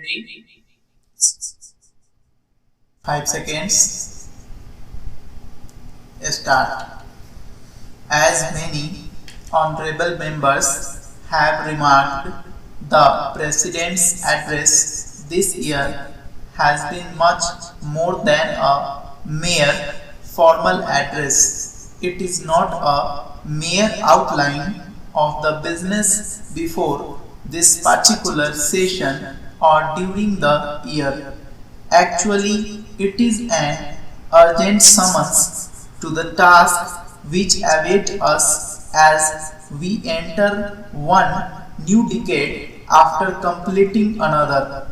Ready? 5 seconds. Start. As many honorable members have remarked, the President's address this year has been much more than a mere formal address. It is not a mere outline of the business before this particular session or during the year. Actually, it is an urgent summons to the task which await us as we enter one new decade after completing another.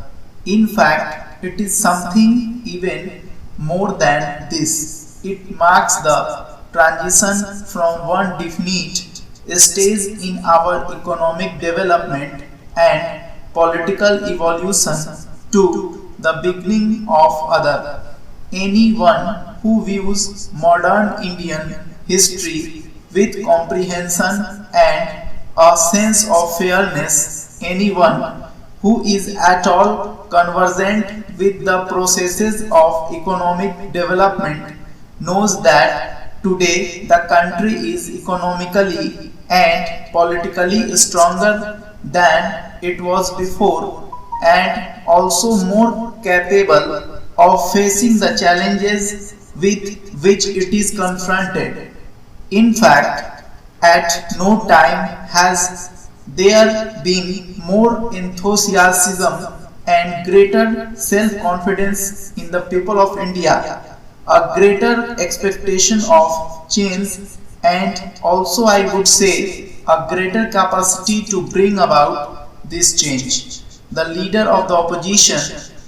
In fact, it is something even more than this. It marks the transition from one definite stage in our economic development and political evolution to the beginning of other. Anyone who views modern Indian history with comprehension and a sense of fairness, anyone who is at all conversant with the processes of economic development knows that today the country is economically and politically stronger than it was before and also more capable of facing the challenges with which it is confronted. In fact, at no time has there been more enthusiasm and greater self confidence in the people of India, a greater expectation of change, and also, I would say, a greater capacity to bring about this change. The leader of the opposition,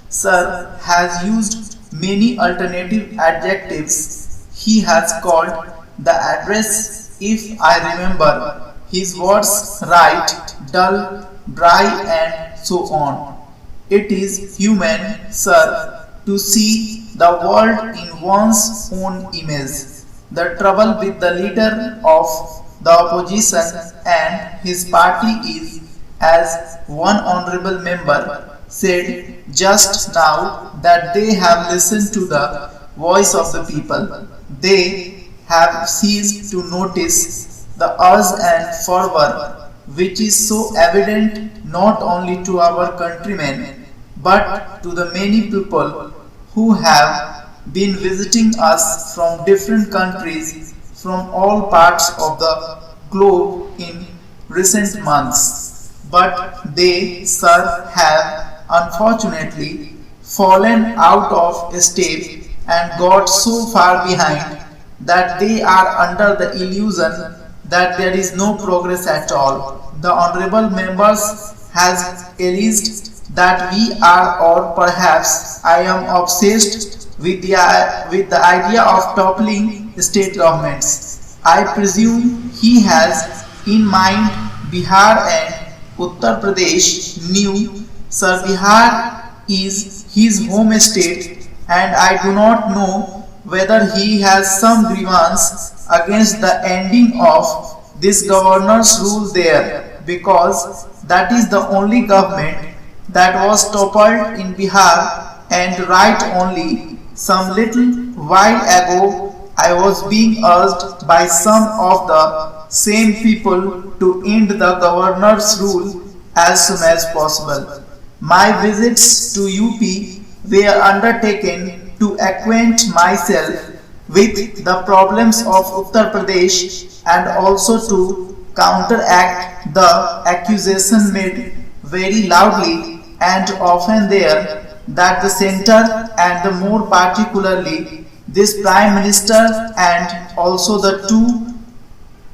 sir, has used many alternative adjectives. He has called the address, if I remember his words right, dull, dry, and so on. It is human, sir, to see the world in one's own image. The trouble with the leader of the opposition and his party is, as one honorable member said just now, that they have listened to the voice of the people. They have ceased to notice the urge and fervor which is so evident not only to our countrymen but to the many people who have been visiting us from different countries from all parts of the globe in recent months. But they, sir, have unfortunately fallen out of step and got so far behind that they are under the illusion that there is no progress at all. The honorable members has alleged that we are, or perhaps I am obsessed with the idea of toppling state governments. I presume he has in mind Bihar and Uttar Pradesh. New Sir, Bihar is his home state, and I do not know whether he has some grievance against the ending of this governor's rule there, because that is the only government that was toppled in Bihar, and right only some little while ago I was being urged by some of the same people to end the governor's rule as soon as possible. My visits to UP were undertaken to acquaint myself with the problems of Uttar Pradesh and also to counteract the accusation made very loudly and often there that the center and the more particularly this Prime Minister and also the two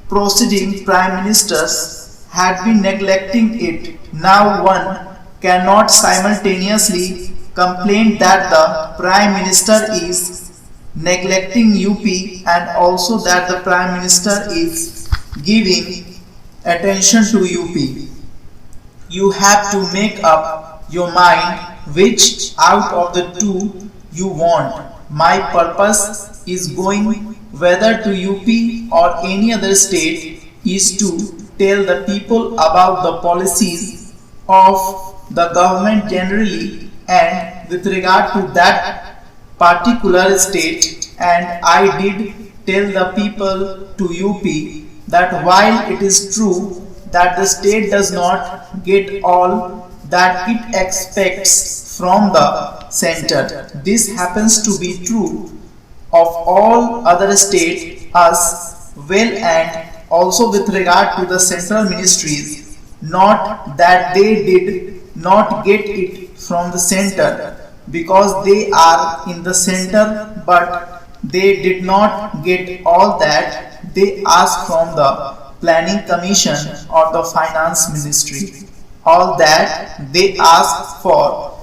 preceding Prime Ministers had been neglecting it. Now one cannot simultaneously complain that the Prime Minister is neglecting UP and also that the Prime Minister is giving attention to UP. You have to make up your mind which out of the two you want. My purpose is going whether to UP or any other state is to tell the people about the policies of the government generally and with regard to that particular state. And I did tell the people to UP that while it is true that the state does not get all that it expects from the center, this happens to be true of all other states as well, and also with regard to the central ministries, not that they did not get it from the center because they are in the center, but they did not get all that they asked from the planning commission or the finance ministry. All that they asked for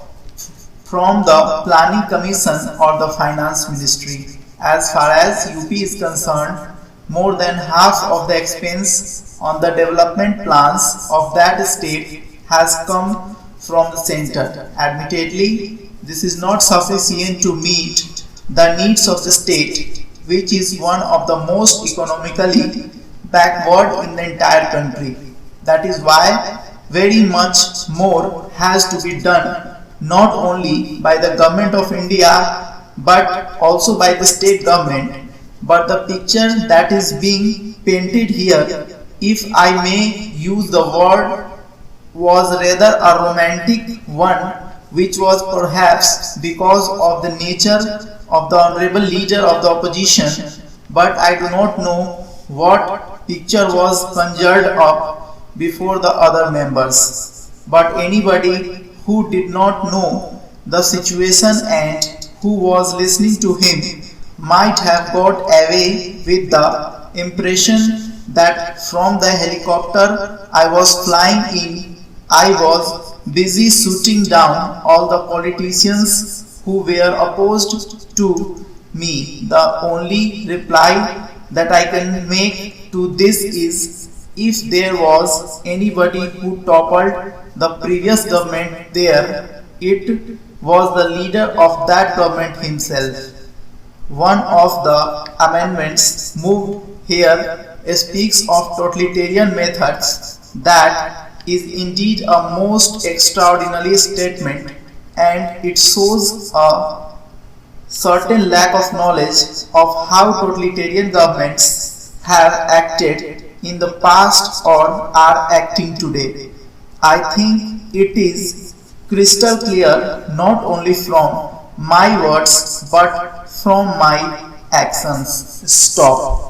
from the planning commission or the finance ministry. As far as UP is concerned, more than half of the expense on the development plans of that state has come from the center. Admittedly, this is not sufficient to meet the needs of the state, which is one of the most economically backward in the entire country. That is why very much more has to be done, not only by the government of India but also by the state government. But the picture that is being painted here, if I may use the word, was rather a romantic one, which was perhaps because of the nature of the honorable leader of the opposition, but I do not know what picture was conjured up before the other members. But anybody who did not know the situation and who was listening to him might have got away with the impression that from the helicopter I was flying in, I was busy shooting down all the politicians who were opposed to me. The only reply that I can make to this is, if there was anybody who toppled the previous government there, it was the leader of that government himself. One of the amendments moved here speaks of totalitarian methods. That is indeed a most extraordinary statement, and it shows a certain lack of knowledge of how totalitarian governments have acted in the past or are acting today. I think it is crystal clear not only from my words but from my actions. Stop.